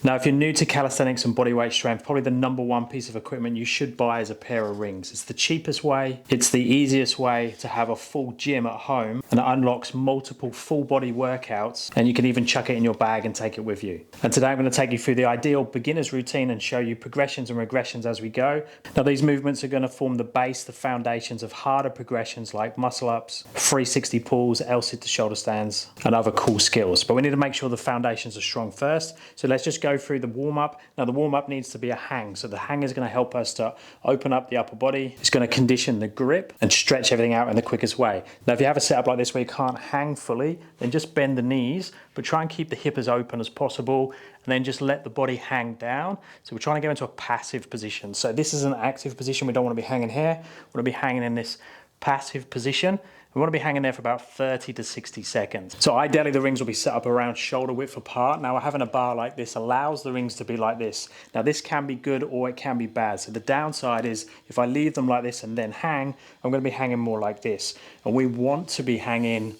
Now, if you're new to calisthenics and bodyweight strength, probably the number one piece of equipment you should buy is a pair of rings. It's the cheapest way, it's the easiest way to have a full gym at home, and it unlocks multiple full body workouts, and you can even chuck it in your bag and take it with you. And today I'm going to take you through the ideal beginner's routine and show you progressions and regressions as we go. Now, these movements are going to form the base, the foundations of harder progressions like muscle ups, 360 pulls, L-sit to shoulder stands, and other cool skills. But we need to make sure the foundations are strong first. So let's just go through the warm-up. Now, the warm-up needs to be a hang. So the hang is going to help us to open up the upper body. It's going to condition the grip and stretch everything out in the quickest way. Now, if you have a setup like this where you can't hang fully, then just bend the knees, but try and keep the hip as open as possible, and then just let the body hang down. So we're trying to get into a passive position. So this is an active position. We don't want to be hanging here. We want to be hanging in this passive position. We want to be hanging there for about 30 to 60 seconds. So ideally the rings will be set up around shoulder width apart. Now, having a bar like this allows the rings to be like this. Now, this can be good or it can be bad. So the downside is if I leave them like this and then hang, I'm going to be hanging more like this. And we want to be hanging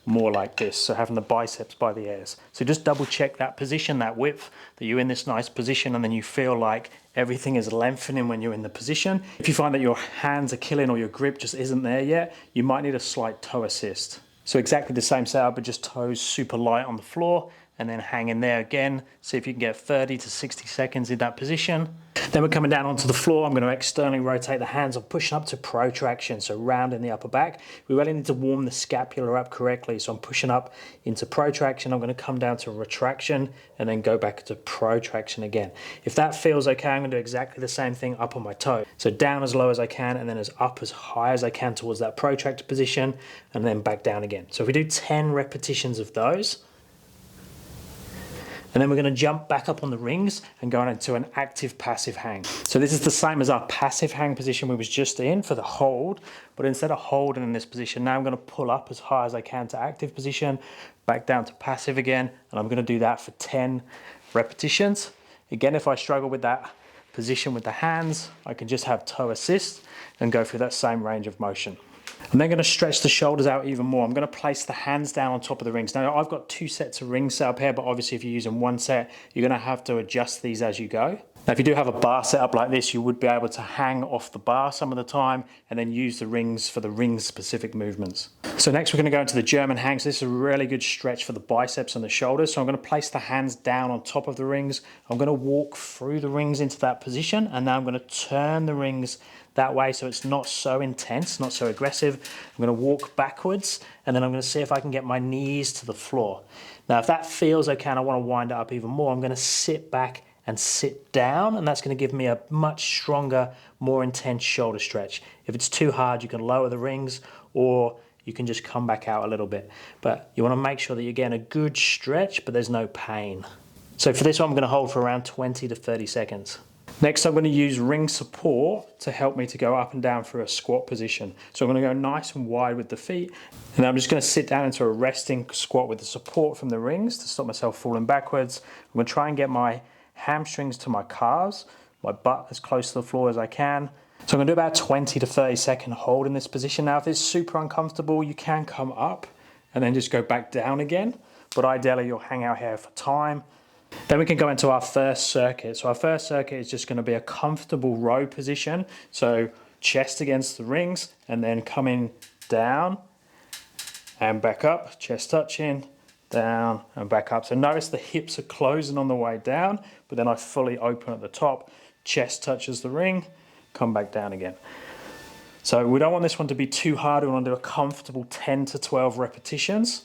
more like this, so having the biceps by the ears. So just double check that position, that width, that you're in this nice position, and then you feel like everything is lengthening when you're in the position. If you find that your hands are killing or your grip just isn't there yet, you might need a slight toe assist. So exactly the same setup, but just toes super light on the floor, and then hang in there again. See if you can get 30 to 60 seconds in that position. Then we're coming down onto the floor. I'm going to externally rotate the hands. I'm pushing up to protraction, so round in the upper back. We really need to warm the scapula up correctly. So I'm pushing up into protraction. I'm going to come down to retraction and then go back to protraction again. If that feels okay, I'm going to do exactly the same thing up on my toe. So down as low as I can and then as up as high as I can towards that protracted position and then back down again. So if we do 10 repetitions of those, and then we're going to jump back up on the rings and go into an active passive hang. So this is the same as our passive hang position we was just in for the hold, but instead of holding in this position, now I'm going to pull up as high as I can to active position, back down to passive again, and I'm going to do that for 10 repetitions. Again, if I struggle with that position with the hands, I can just have toe assist and go through that same range of motion. I'm then going to stretch the shoulders out even more. I'm going to place the hands down on top of the rings. Now, I've got 2 sets of rings set up here, but obviously if you're using 1 set, you're going to have to adjust these as you go. Now, if you do have a bar set up like this, you would be able to hang off the bar some of the time and then use the rings for the ring-specific movements. So next we're going to go into the German hang. So this is a really good stretch for the biceps and the shoulders. So I'm going to place the hands down on top of the rings. I'm going to walk through the rings into that position, and now I'm going to turn the rings that way so it's not so intense, not so aggressive. I'm going to walk backwards, and then I'm going to see if I can get my knees to the floor. Now, if that feels okay and I want to wind it up even more, I'm going to sit back and sit down, and that's going to give me a much stronger, more intense shoulder stretch. If it's too hard, you can lower the rings, or you can just come back out a little bit. But you want to make sure that you're getting a good stretch, but there's no pain. So for this one, I'm going to hold for around 20 to 30 seconds. Next, I'm going to use ring support to help me to go up and down through a squat position. So I'm going to go nice and wide with the feet, and I'm just going to sit down into a resting squat with the support from the rings to stop myself falling backwards. I'm going to try and get my hamstrings to my calves, my butt as close to the floor as I can. So I'm going to do about 20 to 30 second hold in this position. Now, if it's super uncomfortable, you can come up and then just go back down again. But ideally, you'll hang out here for time. Then we can go into our first circuit. So our first circuit is just going to be a comfortable row position. So chest against the rings and then coming down and back up, chest touching, down and back up. So notice the hips are closing on the way down, but then I fully open at the top, chest touches the ring, come back down again. So we don't want this one to be too hard. We want to do a comfortable 10 to 12 repetitions.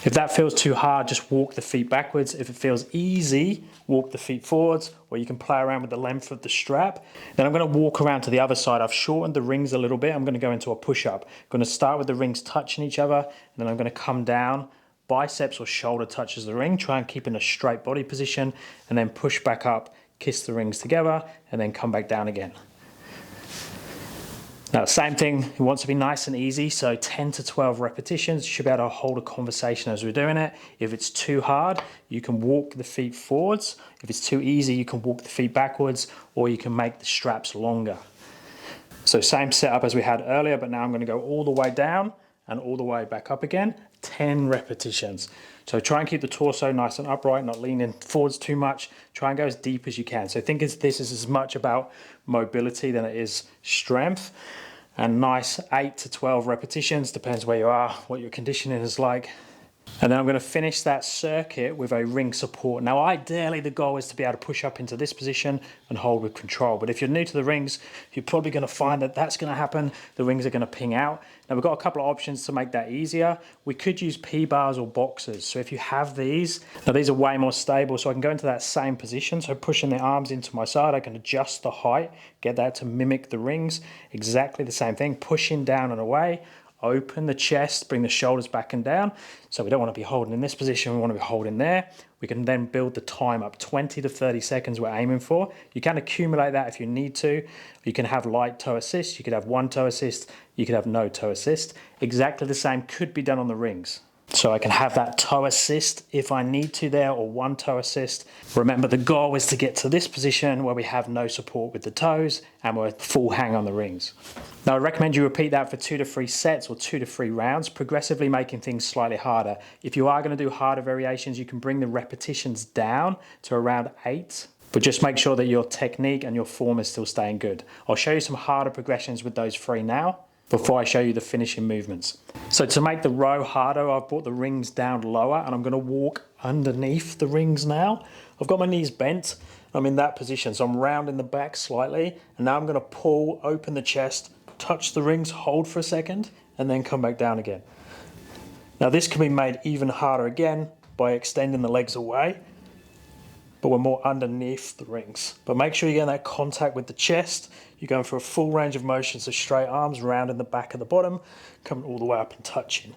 If that feels too hard, just walk the feet backwards. If it feels easy, walk the feet forwards, or you can play around with the length of the strap. Then I'm going to walk around to the other side. I've shortened the rings a little bit. I'm going to go into a push-up. I'm going to start with the rings touching each other, and then I'm going to come down. Biceps or shoulder touches the ring. Try and keep in a straight body position, and then push back up, kiss the rings together, and then come back down again. Now, same thing, it wants to be nice and easy, so 10 to 12 repetitions. You should be able to hold a conversation as we're doing it. If it's too hard, you can walk the feet forwards. If it's too easy, you can walk the feet backwards, or you can make the straps longer. So same setup as we had earlier, but now I'm going to go all the way down and all the way back up again. 10 repetitions. So try and keep the torso nice and upright, not leaning forwards too much. Try and go as deep as you can. So think of this is as much about mobility than it is strength. And nice 8 to 12 repetitions, depends where you are, what your conditioning is like. And then I'm going to finish that circuit with a ring support. Now, ideally, the goal is to be able to push up into this position and hold with control. But if you're new to the rings, you're probably going to find that that's going to happen. The rings are going to ping out. Now, we've got a couple of options to make that easier. We could use P-bars or boxes. So if you have these, now these are way more stable. So I can go into that same position. So pushing the arms into my side, I can adjust the height, get that to mimic the rings. Exactly the same thing, pushing down and away. Open the chest, bring the shoulders back and down. So we don't want to be holding in this position, we want to be holding there. We can then build the time up, 20 to 30 seconds we're aiming for. You can accumulate that if you need to. You can have light toe assist, you could have one toe assist, you could have no toe assist. Exactly the same could be done on the rings. So I can have that toe assist if I need to there, or one toe assist. Remember, the goal is to get to this position where we have no support with the toes and we're full hang on the rings. Now I recommend you repeat that for 2 to 3 sets or 2 to 3 rounds, progressively making things slightly harder. If you are going to do harder variations, you can bring the repetitions down to around 8. But just make sure that your technique and your form is still staying good. I'll show you some harder progressions with those 3 now, before I show you the finishing movements. So to make the row harder, I've brought the rings down lower and I'm going to walk underneath the rings now. I've got my knees bent, I'm in that position, so I'm rounding the back slightly, and now I'm going to pull, open the chest, touch the rings, hold for a second, and then come back down again. Now this can be made even harder again by extending the legs away, but we're more underneath the rings. But make sure you're getting that contact with the chest. You're going for a full range of motion, so straight arms, rounding the back of the bottom, coming all the way up and touching.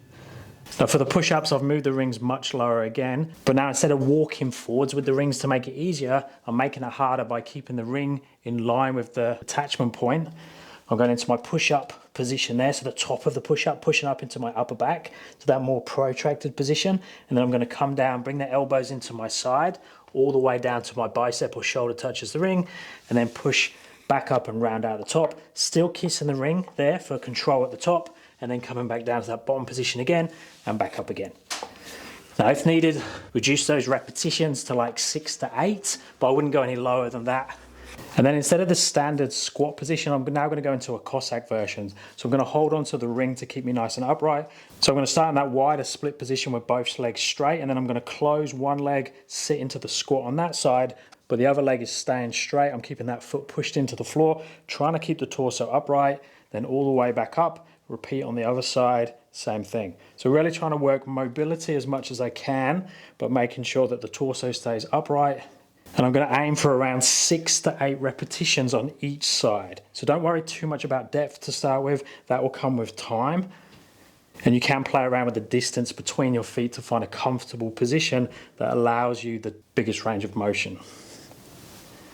Now for the push-ups, I've moved the rings much lower again, but now instead of walking forwards with the rings to make it easier, I'm making it harder by keeping the ring in line with the attachment point. I'm going into my push-up position there, so the top of the push-up, pushing up into my upper back, to that more protracted position, and then I'm going to come down, bring the elbows into my side, all the way down to my bicep or shoulder touches the ring, and then push back up and round out the top, still kissing the ring there for control at the top, and then coming back down to that bottom position again, and back up again. Now if needed, reduce those repetitions to like 6 to 8, but I wouldn't go any lower than that. And then instead of the standard squat position, I'm now going to go into a Cossack version. So I'm going to hold onto the ring to keep me nice and upright. So I'm going to start in that wider split position with both legs straight, and then I'm going to close one leg, sit into the squat on that side, but the other leg is staying straight. I'm keeping that foot pushed into the floor, trying to keep the torso upright, then all the way back up. Repeat on the other side, same thing. So really trying to work mobility as much as I can, but making sure that the torso stays upright. And I'm going to aim for around 6 to 8 repetitions on each side. So don't worry too much about depth to start with. That will come with time. And you can play around with the distance between your feet to find a comfortable position that allows you the biggest range of motion.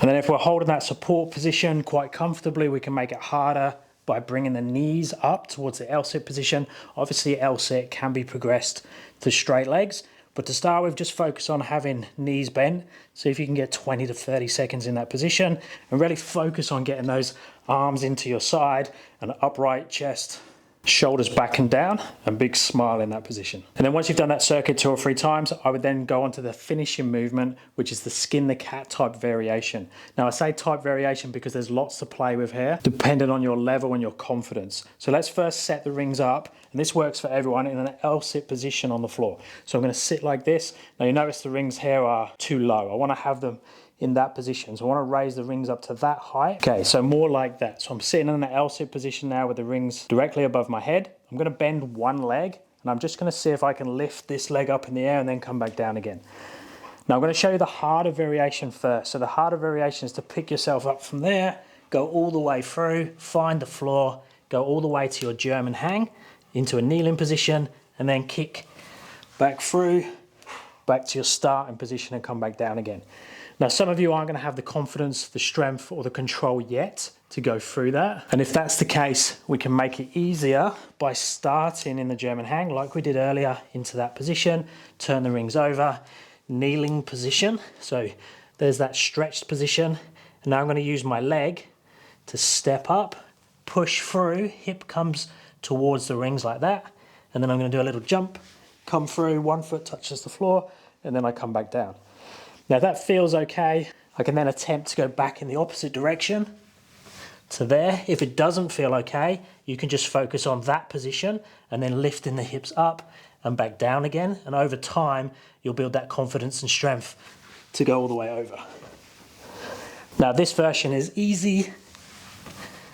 And then if we're holding that support position quite comfortably, we can make it harder by bringing the knees up towards the L-sit position. Obviously L-sit can be progressed to straight legs, but to start with, just focus on having knees bent. See if you can get 20 to 30 seconds in that position, and really focus on getting those arms into your side, and upright chest, shoulders back and down, and big smile in that position. And then once you've done that circuit 2 or 3 times, I would then go on to the finishing movement, which is the skin the cat type variation. Now I say type variation because there's lots to play with here, depending on your level and your confidence. So let's first set the rings up, and this works for everyone in an L-sit position on the floor. So I'm going to sit like this. Now you notice the rings here are too low. I want to have them in that position. So I want to raise the rings up to that height. Okay, so more like that. So I'm sitting in an L-sit position now with the rings directly above my head. I'm going to bend one leg, and I'm just going to see if I can lift this leg up in the air and then come back down again. Now I'm going to show you the harder variation first. So the harder variation is to pick yourself up from there, go all the way through, find the floor, go all the way to your German hang, into a kneeling position, and then kick back through, back to your starting position and come back down again. Now, some of you aren't going to have the confidence, the strength, or the control yet to go through that. And if that's the case, we can make it easier by starting in the German hang, like we did earlier, into that position, turn the rings over, kneeling position. So there's that stretched position. And now I'm going to use my leg to step up, push through, hip comes towards the rings like that. And then I'm going to do a little jump come through, 1 foot touches the floor, and then I come back down. Now that feels okay. I can then attempt to go back in the opposite direction to there. If it doesn't feel okay, you can just focus on that position and then lifting the hips up and back down again. And over time, you'll build that confidence and strength to go all the way over. Now this version is easy.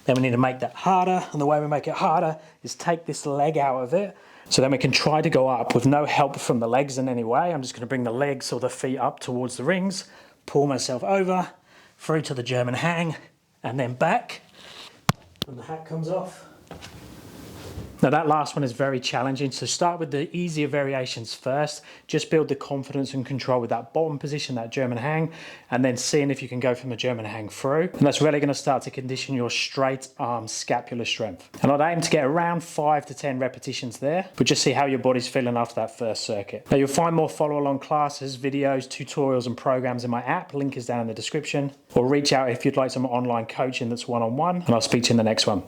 Then we need to make that harder. And the way we make it harder is take this leg out of it. So then we can try to go up with no help from the legs in any way. I'm just going to bring the legs or the feet up towards the rings, pull myself over, through to the German hang, and then back. And the hat comes off. Now that last one is very challenging, so start with the easier variations first. Just build the confidence and control with that bottom position, that German hang, and then seeing if you can go from the German hang through. And that's really going to start to condition your straight arm scapular strength. And I'd aim to get around 5 to 10 repetitions there, but just see how your body's feeling after that first circuit. Now you'll find more follow-along classes, videos, tutorials and programs in my app. Link is down in the description. Or reach out if you'd like some online coaching that's one-on-one, and I'll speak to you in the next one.